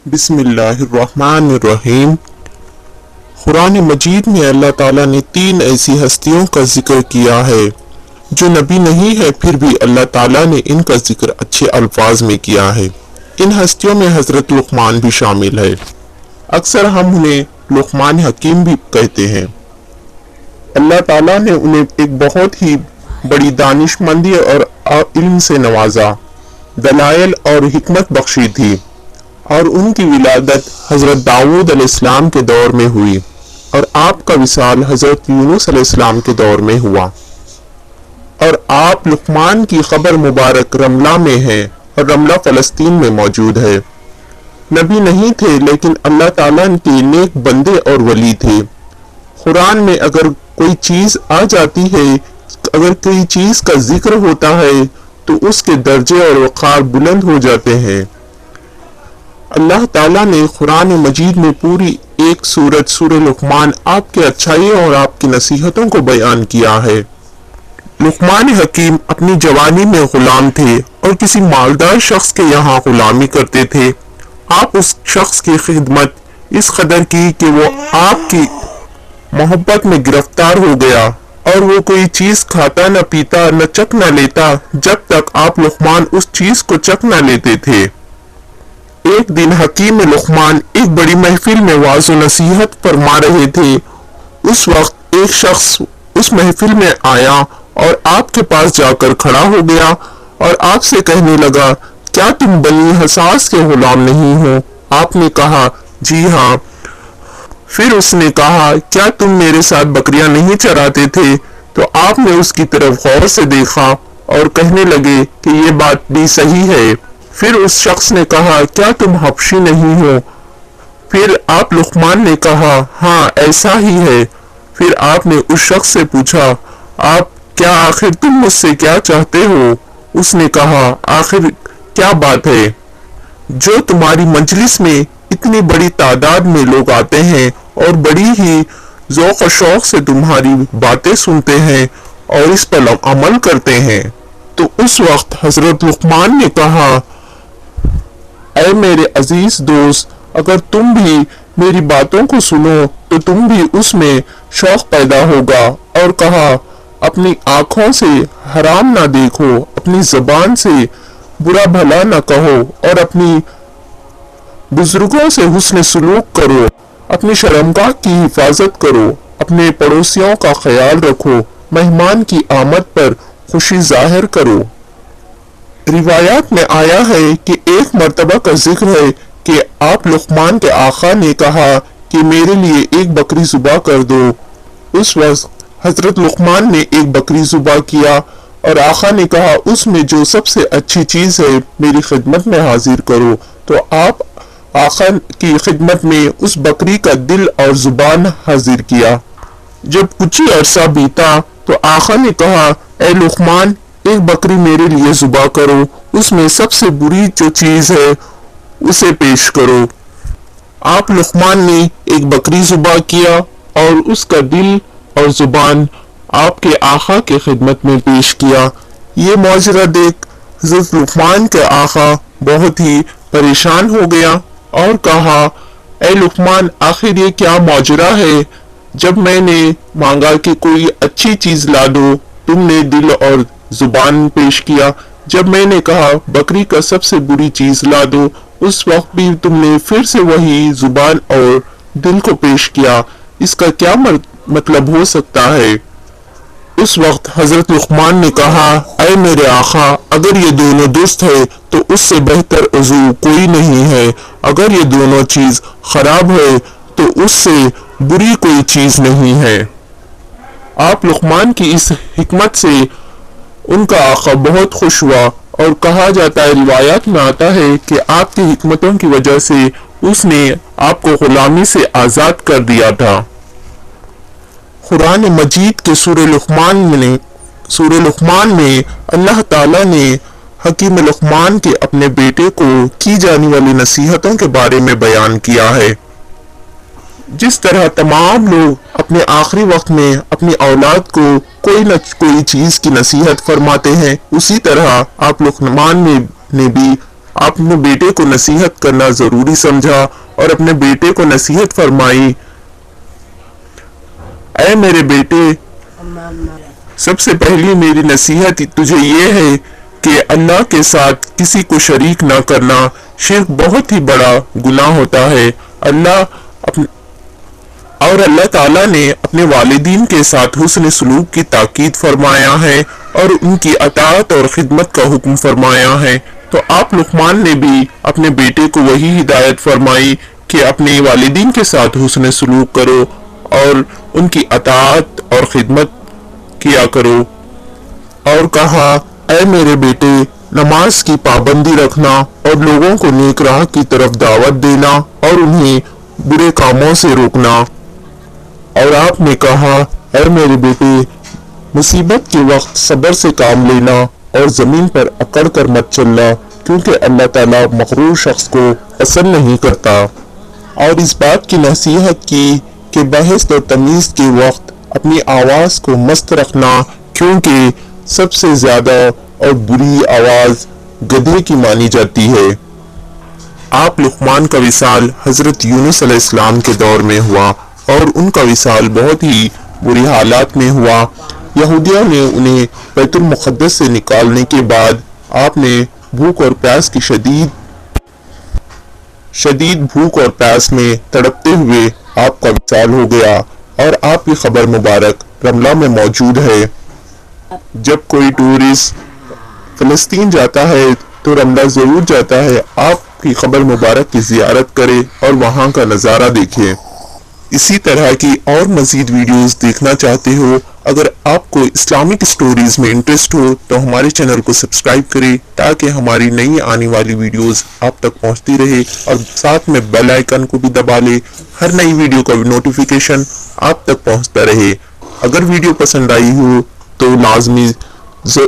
बिस्मिल्लाहिर्रहमानिर्रहीम। कुरान मजीद में अल्लाह ताला ने 3 ऐसी हस्तियों का जिक्र किया है जो नबी नहीं है, फिर भी अल्लाह ताला ने इनका जिक्र अच्छे अल्फाज में किया है। इन हस्तियों में हजरत लुकमान भी शामिल है। अक्सर हम उन्हें लुकमान हकीम भी कहते हैं। अल्लाह ताला ने उन्हें एक बहुत ही बड़ी दानिशमंदी और इल्म से नवाजा, दलाइल और हिकमत बख्शी थी, और उनकी विलादत हजरत दाऊद अलैहिस्सलाम के दौर में हुई और आपका विसाल हजरत यूनुस अलैहिस्सलाम के दौर में हुआ। और आप लुकमान की खबर मुबारक रमला में है और रमला फलस्तीन में मौजूद है। नबी नहीं थे, लेकिन अल्लाह ताला के नेक बंदे और वली थे। कुरान में अगर कोई चीज आ जाती है, अगर कोई चीज का जिक्र होता है, तो उसके दर्जे और वक़ार बुलंद हो जाते हैं। अल्लाह ताला ने कुरान मजीद में पूरी एक सूरत सूरह लुकमान आपके अच्छाई और आपकी नसीहतों को बयान किया है। लुकमान हकीम अपनी जवानी में गुलाम थे और किसी मालदार शख्स के यहाँ गुलामी करते थे। आप उस शख्स की खिदमत इस कदर की कि वो आपकी मोहब्बत में गिरफ्तार हो गया और वो कोई चीज खाता न पीता न चख न लेता जब तक आप लुकमान उस चीज को चख न लेते थे। एक दिन हकीम लुकमान एक बड़ी महफिल में वाज़ नसीहत फरमा रहे थे। उस वक्त एक शख्स उस महफिल में आया और आपके पास जाकर खड़ा हो गया और आपसे कहने लगा, क्या तुम बनी हसास के गुलाम नहीं हो? आपने कहा, जी हाँ। फिर उसने कहा, क्या तुम मेरे साथ बकरियां नहीं चराते थे? तो आपने उसकी तरफ गौर से देखा और कहने लगे कि ये बात भी सही है। फिर उस शख्स ने कहा, क्या तुम हबशी नहीं हो? फिर आप लुकमान ने कहा, हाँ ऐसा ही है। फिर आपने उस शख्स से पूछा, आप क्या आखिर तुम मुझसे क्या चाहते हो? उसने कहा, आखिर क्या बात है जो तुम्हारी मजलिस में इतनी बड़ी तादाद में लोग आते हैं और बड़ी ही ज़ौक़ और शौक़ से तुम्हारी बातें सुनते हैं और इस पर अमल करते हैं। तो उस वक्त हजरत लुकमान ने कहा, ऐ मेरे अजीज दोस्त, अगर तुम भी मेरी बातों को सुनो तो तुम भी उसमें शौक पैदा होगा। और कहा, अपनी आंखों से हराम ना देखो, अपनी जबान से बुरा भला ना कहो और अपनी बुजुर्गों से हुस्न सुलूक करो, अपनी शर्मगाह की हिफाजत करो, अपने पड़ोसियों का ख्याल रखो, मेहमान की आमद पर खुशी जाहिर करो। रिवायात में आया है कि एक मर्तबा का जिक्र है कि आप लुकमान के आका ने कहा कि मेरे लिए एक बकरी ज़ुबा कर दो। उस वक्त हजरत लुकमान ने एक बकरी ज़ुबा किया और आका ने कहा, उसमें जो सबसे अच्छी चीज है मेरी खिदमत में हाजिर करो। तो आप आका की खिदमत में उस बकरी का दिल और जुबान हाजिर किया। जब कुछ ही अरसा बीता तो आका ने कहा, ए लुकमान, एक बकरी मेरे लिए ज़ुबा करो, उसमें सबसे बुरी जो चीज है उसे पेश करो। आप लुकमान ने एक बकरी ज़ुबा किया और उसका दिल और जुबान आपके आका के खिदमत में पेश किया। ये मौजरा देख हज़रत लुकमान के आका बहुत ही परेशान हो गया और कहा, ए लुकमान, आखिर ये क्या मौजरा है? जब मैंने मांगा कि कोई अच्छी चीज ला दो, तुमने दिल और जुबान पेश किया। जब मैंने कहा बकरी का सबसे बुरी चीज ला दो, उस वक्त भी तुमने फिर से वही जुबान और दिल को पेश किया। इसका क्या मतलब हो सकता है? उस वक्त हजरत लुकमान ने कहा, ऐ मेरे आका, अगर ये दोनों दुरुस्त है तो उससे बेहतर उज़ू कोई नहीं है। अगर ये दोनों चीज खराब है तो उससे बुरी कोई चीज नहीं है। आप लुकमान की इस हिकमत से उनका आका बहुत खुश हुआ और कहा जाता है, रिवायात में आता है कि आपकी हिकमतों की वजह से उसने आपको गुलामी से आजाद कर दिया था। कुरान मजीद के सूरह लुकमान में अल्लाह ताला ने हकीम लुकमान के अपने बेटे को की जाने वाली नसीहतों के बारे में बयान किया है। जिस तरह तमाम लोग अपने आखिरी वक्त में अपनी औलाद को कोई न कोई चीज की नसीहत फरमाते हैं, उसी तरह आप लुकमान ने भी آپ اپنے بیٹے کو نصیحت کرنا ضروری سمجھا اور اپنے بیٹے کو نصیحت فرمائی، اے میرے بیٹے، سب سے پہلی میری نصیحت تجھے یہ ہے کہ اللہ کے ساتھ کسی کو شریک نہ کرنا۔ شرک بہت ہی بڑا گناہ ہوتا ہے۔ اللہ تعالیٰ نے اپنے والدین کے ساتھ حسن سلوک کی تاکید فرمایا ہے اور ان کی اطاعت اور خدمت کا حکم فرمایا ہے۔ تو آپ لقمان نے بھی اپنے بیٹے کو وہی ہدایت فرمائی کہ اپنے والدین کے ساتھ حسن سلوک کرو اور ان کی اطاعت اور خدمت کیا کرو، اور کہا، اے میرے بیٹے، نماز کی پابندی رکھنا اور لوگوں کو نیک راہ کی طرف دعوت دینا اور انہیں برے کاموں سے روکنا۔ اور آپ نے کہا، اے میرے بیٹے، مصیبت کے وقت صبر سے کام لینا اور زمین پر اکڑ کر مت چلنا، کیونکہ اللہ تعالیٰ مغرور شخص کو پسند نہیں کرتا۔ اور اس بات کی نصیحت کی کہ بحث و تمیز کے وقت اپنی آواز کو مست رکھنا، کیونکہ سب سے زیادہ اور بری آواز گدھے کی مانی جاتی ہے۔ آپ لقمان کا وصال حضرت یونس علیہ السلام کے دور میں ہوا اور ان کا وصال بہت ہی بری حالات میں ہوا۔ یہودیوں نے انہیں بیت المقدس سے نکالنے کے بعد آپ نے بھوک اور پیاس کی شدید بھوک اور پیاس میں تڑپتے ہوئے آپ کا وصال ہو گیا، اور آپ کی خبر مبارک رملہ میں موجود ہے۔ جب کوئی ٹورسٹ فلسطین جاتا ہے تو رملہ ضرور جاتا ہے، آپ کی خبر مبارک کی زیارت کرے اور وہاں کا نظارہ دیکھے۔ اسی طرح کی اور مزید ویڈیوز دیکھنا چاہتے ہو، اگر آپ کو اسلامک سٹوریز میں انٹرسٹ ہو تو ہمارے چینل کو سبسکرائب کریں تاکہ ہماری نئی آنے والی ویڈیوز آپ تک پہنچتی رہے، اور ساتھ میں بیل آئیکن کو بھی دبا لیں، ہر نئی ویڈیو کا نوٹیفیکیشن آپ تک پہنچتا رہے۔ اگر ویڈیو پسند آئی ہو تو لازمی شیئر